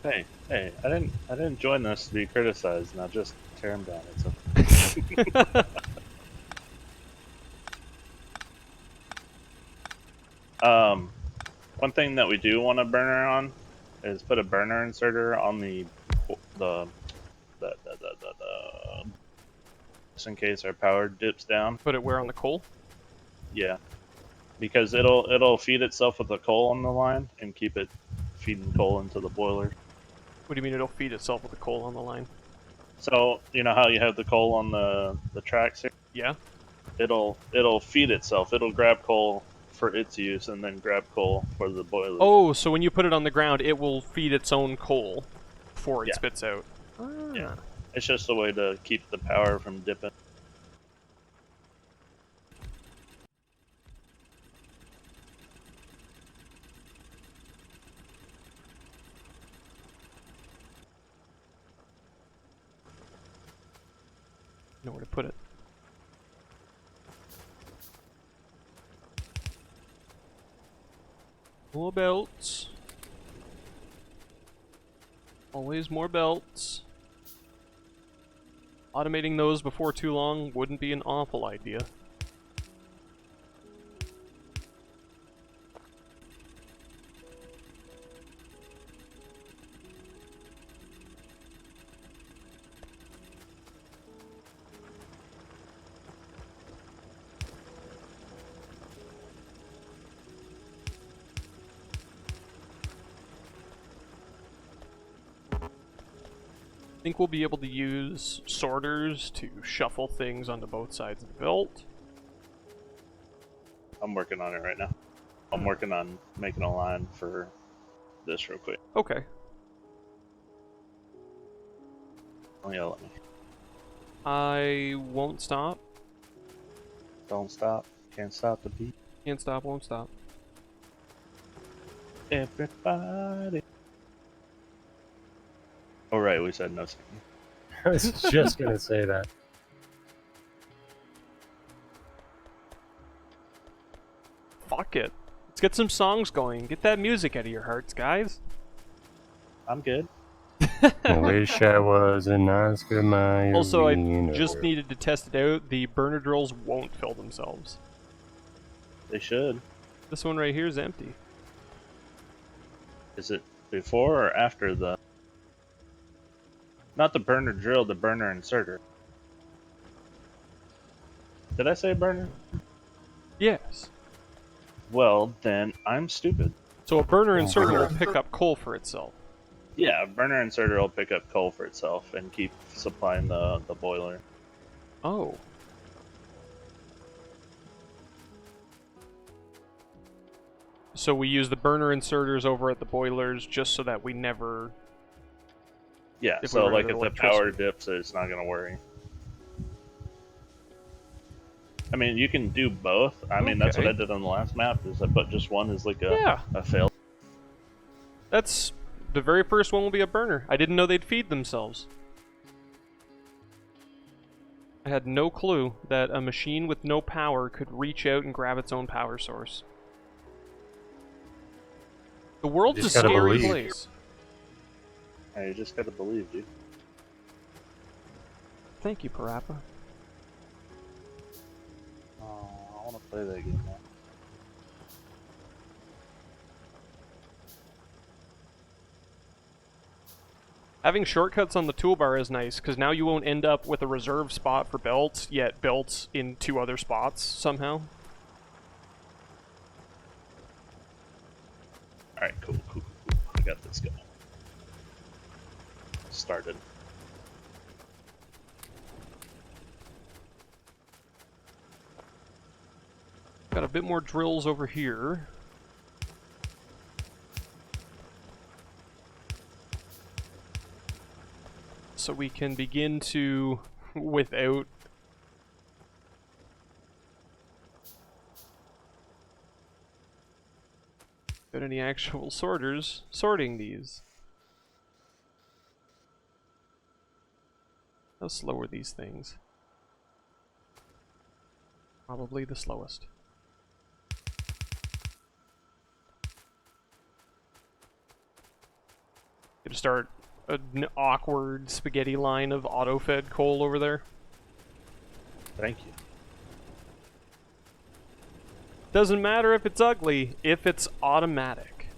Hey, I didn't join this to be criticized. Now just tear him down. It's okay. Um, one thing that we do want a burner on is put a burner inserter on the just in case our power dips down. Put it where on the coal? Yeah, because it'll feed itself with the coal on the line and keep it feeding coal into the boiler. What do you mean it'll feed itself with the coal on the line? So you know how you have the coal on the tracks here? Yeah? It'll feed itself. It'll grab coal for its use and then grab coal for the boilers. Oh, so when you put it on the ground, it will feed its own coal before it Yeah, spits out. yeah. Ah. It's just a way to keep the power from dipping. Know where to put it. More belts. Always more belts. Automating those before too long wouldn't be an awful idea. I think we'll be able to use sorters to shuffle things onto both sides of the belt. I'm working on it right now. I'm working on making a line for this real quick. Okay. Don't yell at me. I won't stop. Don't stop. Can't stop the beat. Can't stop, won't stop. Everybody. Oh right, we said no singing. I was just gonna say that. Fuck it. Let's get some songs going. Get that music out of your hearts, guys. I'm good. I wish I was an Oscar Mayer. Also, I just needed to test it out. The burner drills won't fill themselves. They should. This one right here is empty. Is it before or after the... Not the burner drill, the burner inserter. Did I say burner? Yes. Well, then I'm stupid. So a burner inserter will pick up coal for itself. Yeah, a burner inserter will pick up coal for itself and keep supplying the boiler. Oh. So we use the burner inserters over at the boilers just so that we never... Yeah, If so we run like out of if the power electricity. dips, it's not gonna worry. I mean, you can do both. I mean, that's what Okay. I did on the last map, is I put just one as like Yeah. a fail. That's... The very first one will be a burner. I didn't know they'd feed themselves. I had no clue that a machine with no power could reach out and grab its own power source. The world's a Just gotta scary believe. place. Hey, you just gotta believe, dude. Thank you, Parappa. Oh, I wanna play that game now. Having shortcuts on the toolbar is nice, because now you won't end up with a reserve spot for belts, yet belts in 2 other spots somehow. Alright, cool. I got this going. Started. Got a bit more drills over here. So we can begin to, without any actual sorters, sorting these. How slow are these things? Probably the slowest. Gonna start an awkward spaghetti line of auto-fed coal over there. Thank you. Doesn't matter if it's ugly, if it's automatic.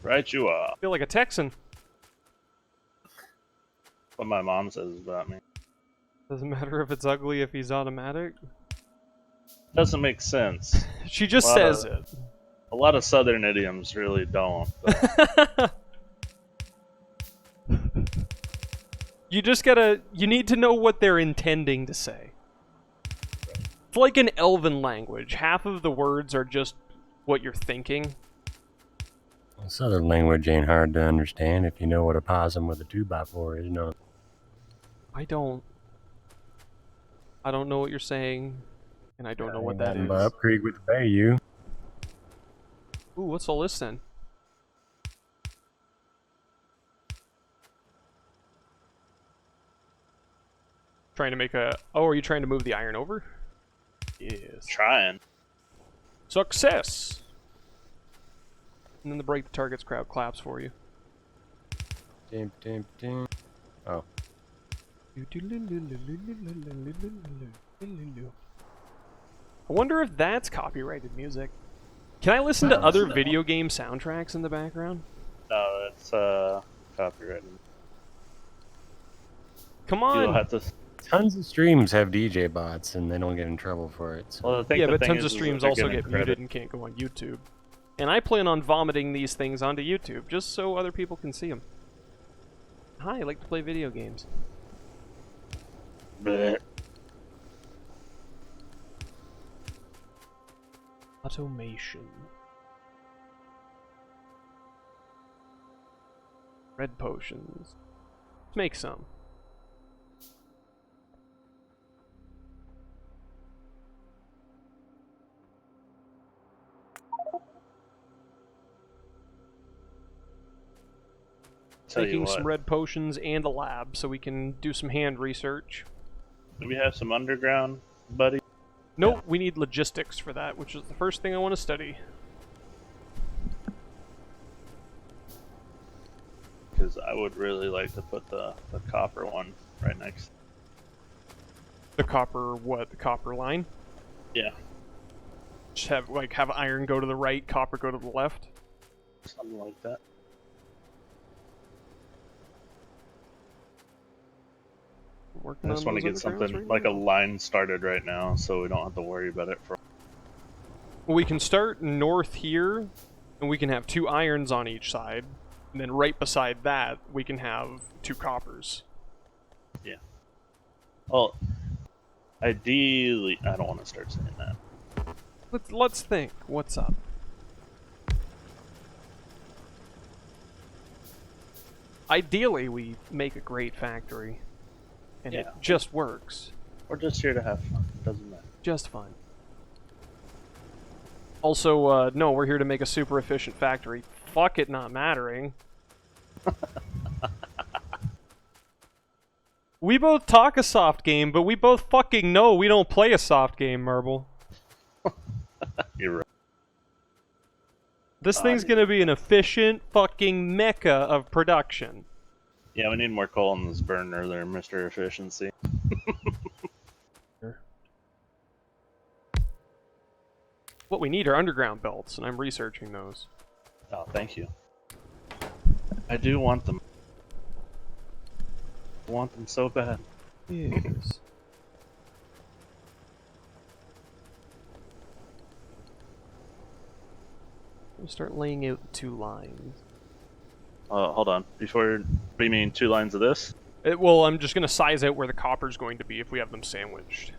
Right you are. I feel like a Texan. What my mom says about me. Doesn't matter if it's ugly if he's automatic. Doesn't make sense. She just says it. A lot of southern idioms really don't. But You just gotta... You need to know what they're intending to say. It's like an elven language. Half of the words are just what you're thinking. Southern language ain't hard to understand if you know what a possum with a 2x4 is, no. I don't know what you're saying, and I don't know what that is. But up creek with the bayou. Ooh, what's all this then? Trying to make a... Oh, are you trying to move the iron over? Yes. trying. Success! And then the break the target's crowd claps for you. Dim, dim, dim. Oh. I wonder if that's copyrighted music. Can I listen to other video game soundtracks in the background? No, it's copyrighted. Come You'll on! have to. Tons of streams have DJ bots and they don't get in trouble for it. So. Well, Yeah, the but thing tons is of that streams they're also getting get credit. muted and can't go on YouTube. And I plan on vomiting these things onto YouTube, just so other people can see them. Hi, I like to play video games. Blech. Automation. Red potions. Let's make some. Tell you Making what, some red potions and a lab so we can do some hand research. do we have some underground, buddy? Nope, Yeah. we need logistics for that, which is the first thing I want to study. Because I would really like to put the copper one right next. The copper, what? The copper line? Yeah, Just have iron go to the right, copper go to the left. something like that. Working I just on want to those get undergrounds something right like now. a line started right now, so we don't have to worry about it for. Well, we can start north here, and we can have 2 irons on each side. And then right beside that, we can have 2 coppers. Yeah. Well, ideally, I don't want to start saying that. Let's think. What's up? Ideally, we make a great factory, and it Yeah. just works. We're just here to have fun. Doesn't matter. Just fun. Also, no, we're here to make a super efficient factory. Fuck it not mattering. We both talk a soft game, but we both fucking know we don't play a soft game, Marble. You're right. This thing's gonna be an efficient fucking mecca of production. Yeah, we need more coal in this burner there, Mr. Efficiency. What we need are underground belts, and I'm researching those. Oh, thank you. I do want them. I want them so bad. Yes. We'll start laying out 2 lines. Hold on. What do you mean 2 lines of this? Well, I'm just gonna size out where the copper's going to be if we have them sandwiched.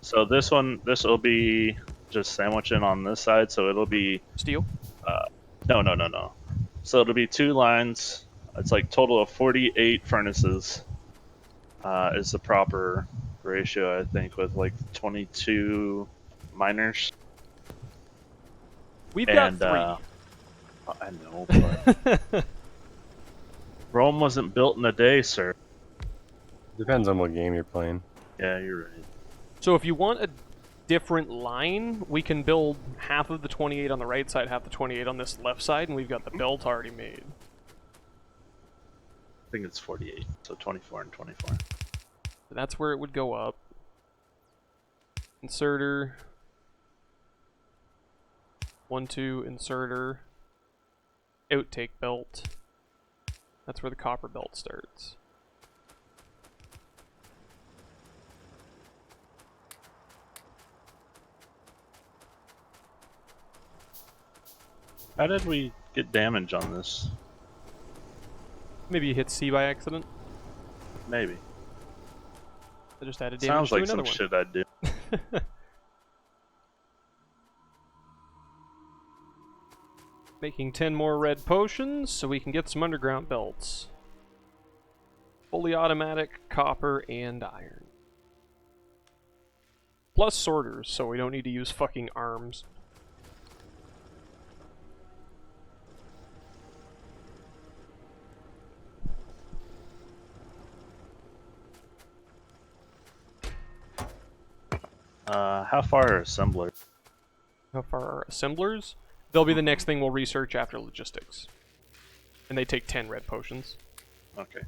So this will be just sandwiching on this side, so it'll be... Steel? No. So it'll be 2 lines. It's like total of 48 furnaces. Is the proper ratio, I think, with like 22 miners. We've got 3. I know, but Rome wasn't built in a day, sir. Depends on what game you're playing. Yeah, you're right. So if you want a different line, we can build half of the 28 on the right side, half the 28 on this left side, and we've got the belt already made. I think it's 48, so 24 and 24. So that's where it would go up. Inserter. 1, 2, inserter. Outtake belt. That's where the copper belt starts. How did we get damage on this? Maybe you hit C by accident. Maybe. I just added damage Sounds to like another some shit I'd do. one. Making 10 more red potions so we can get some underground belts. Fully automatic, copper, and iron. Plus sorters, so we don't need to use fucking arms. How far are assemblers? How far are assemblers? They'll be the next thing we'll research after logistics. And they take 10 red potions. Okay.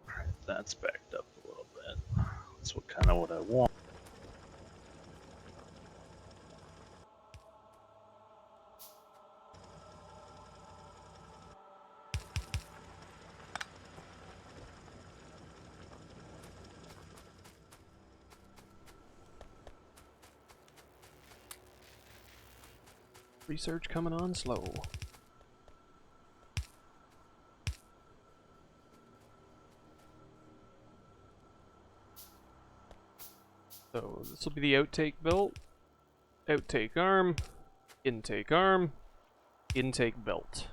Alright, that's backed up a little bit. That's kind of what I want. Research coming on slow. So this will be the outtake belt, outtake arm, intake belt.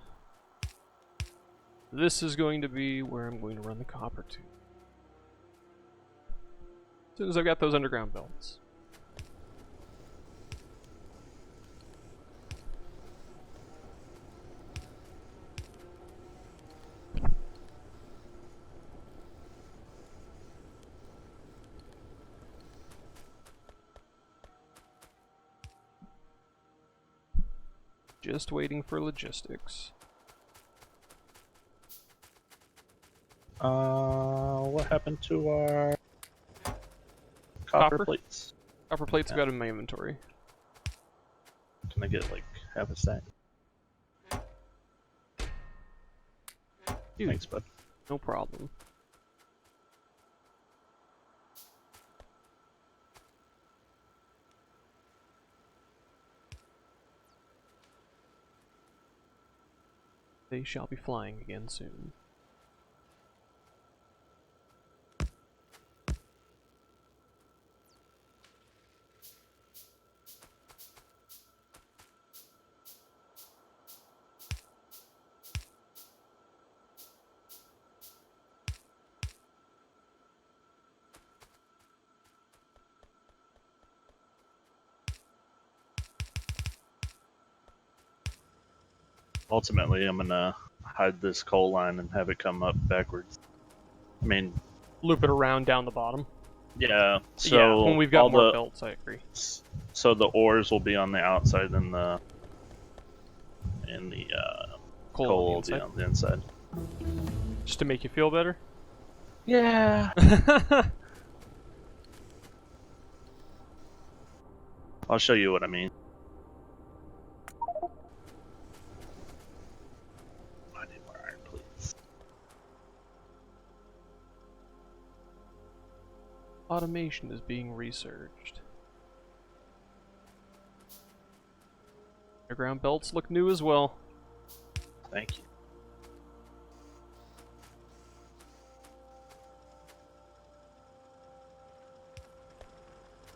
This is going to be where I'm going to run the copper to. As soon as I've got those underground belts. Just waiting for logistics. What happened to our copper plates? Copper plates I've got in my inventory. Can I get like half a stack? Dude, Thanks, bud. no problem. They shall be flying again soon. Ultimately, I'm gonna hide this coal line and have it come up backwards. I mean, Loop it around down the bottom. yeah. So yeah, when we've got all more the belts, I agree. so the ores will be on the outside and the coal will be on the inside. Just to make you feel better? Yeah. I'll show you what I mean. I need more iron, please. Automation is being researched. Underground belts look new as well. Thank you.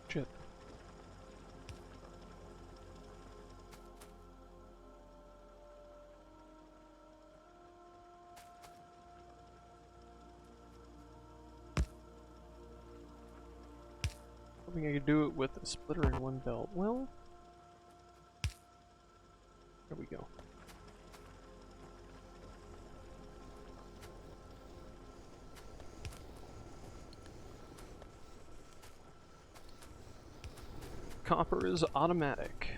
Shit. Hoping I could do it with a splitter and one belt. Well, there we go. copper is automatic.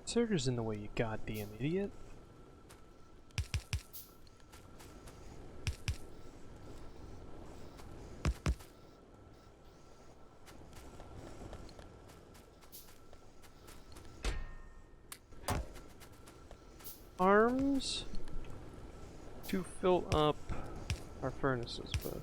Surger's in the way, you goddamn idiot. Arms to fill up our furnaces with.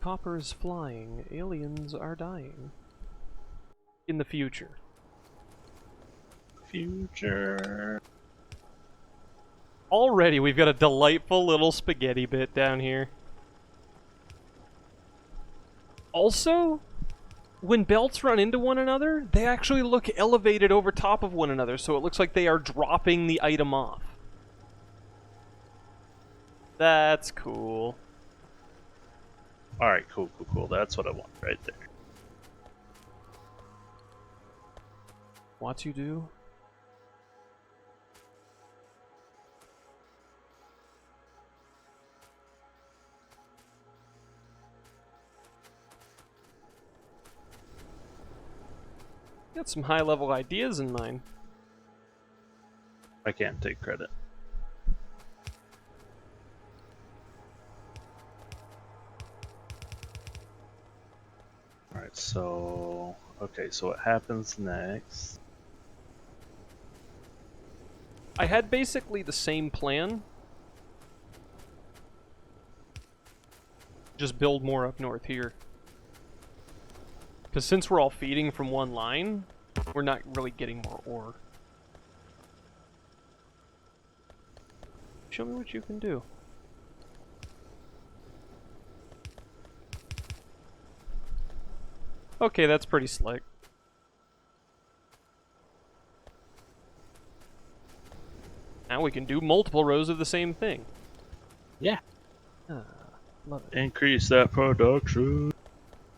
Copper is flying, aliens are dying. In the future. Future. Already we've got a delightful little spaghetti bit down here. Also, when belts run into one another, they actually look elevated over top of one another, so it looks like they are dropping the item off. That's cool. Alright, cool, cool, cool. That's what I want right there. What you do? Got some high-level ideas in mind. I can't take credit. Alright, so... Okay, so what happens next? I had basically the same plan. Just build more up north here. Because since we're all feeding from one line, we're not really getting more ore. Show me what you can do. Okay, that's pretty slick. Now we can do multiple rows of the same thing. Yeah. Ah, love it. Increase that production.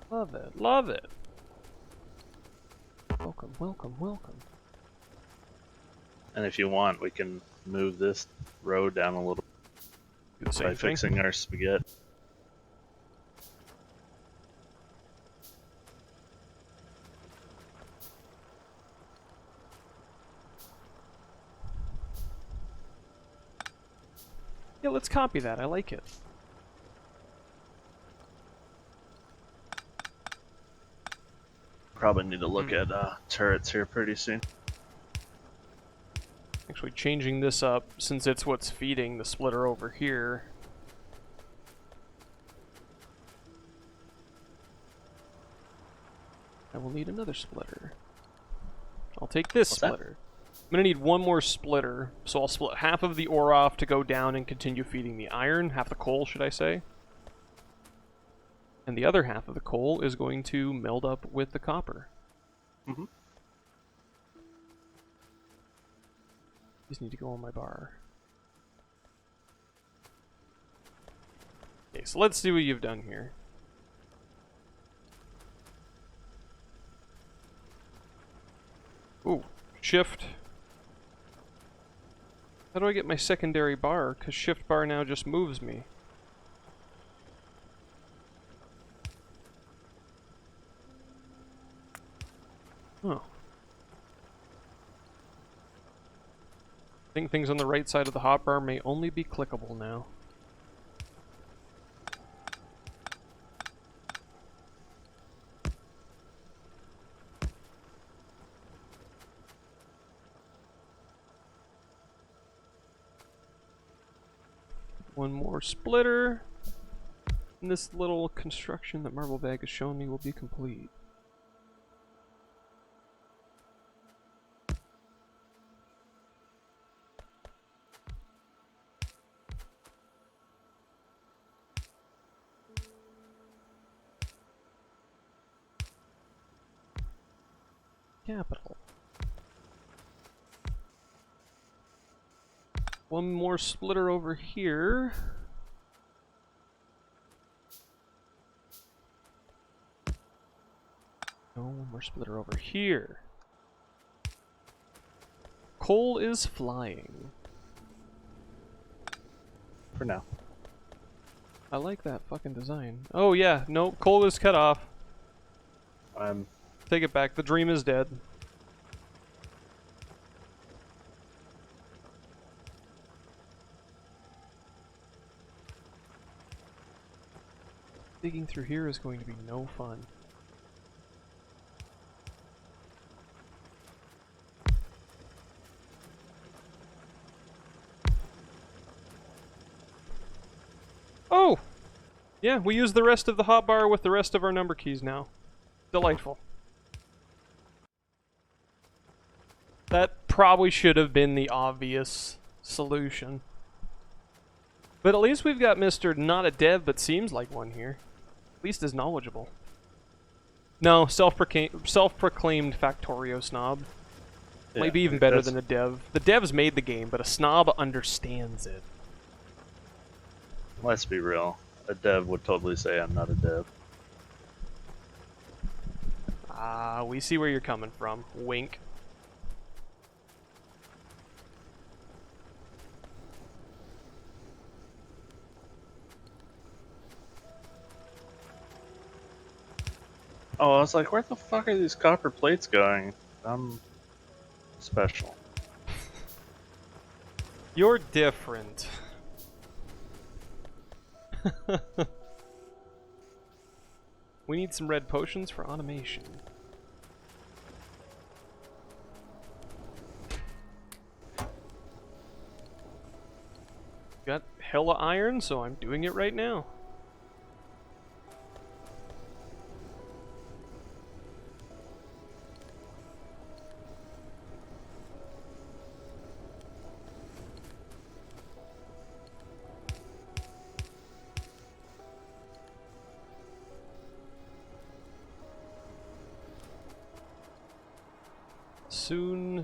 Love it. Love it. Welcome, welcome, welcome. And if you want, we can move this row down a little Do the same by thing. fixing our spaghetti. Yeah, let's copy that. I like it. Probably need to look at turrets here pretty soon. Actually, changing this up, since it's what's feeding the splitter over here. I will need another splitter. I'll take this What's that? splitter. I'm gonna need one more splitter, so I'll split half of the ore off to go down and continue feeding the iron, half the coal, should I say. And the other half of the coal is going to meld up with the copper. Mm-hmm. These need to go on my bar. Okay, so let's see what you've done here. Ooh, shift. How do I get my secondary bar? Because shift bar now just moves me. Oh. I think things on the right side of the hotbar may only be clickable now. One more splitter. And this little construction that Marblebag has shown me will be complete. Capital. One more splitter over here. No, one more splitter over here. Coal is flying. For now. I like that fucking design. Oh yeah, no, coal is cut off. I'm Take it back, the dream is dead. Digging through here is going to be no fun. Oh! Yeah, we use the rest of the hotbar with the rest of our number keys now. Delightful. That probably should have been the obvious solution. But at least we've got Mr. Not a Dev, but seems like one here. At least is knowledgeable. No, self-proclaimed Factorio snob. yeah, Maybe even better than a dev. The devs made the game, but a snob understands it. Let's be real. A dev would totally say I'm not a dev. Ah, we see where you're coming from. Wink. Oh, I was like, where the fuck are these copper plates going? I'm special. You're different. We need some red potions for automation. Got hella iron, so I'm doing it right now.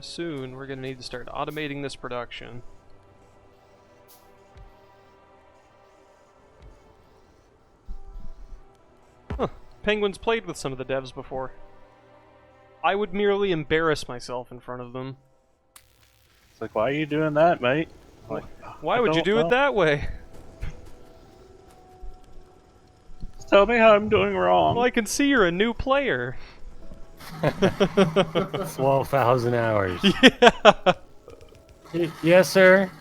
Soon, we're gonna need to start automating this production. Huh. Penguins played with some of the devs before. I would merely embarrass myself in front of them. It's like, why are you doing that, mate? I'm like, Why I would you don't do know. it that way? Just tell me how I'm doing wrong. Well, I can see you're a new player. 12,000 hours. Yeah. Yes, sir.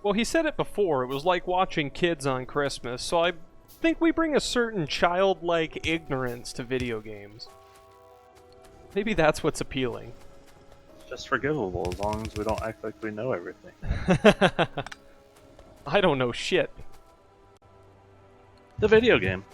Well, he said it before, it was like watching kids on Christmas, so I think we bring a certain childlike ignorance to video games. Maybe that's what's appealing. It's just forgivable as long as we don't act like we know everything. I don't know shit. The video game.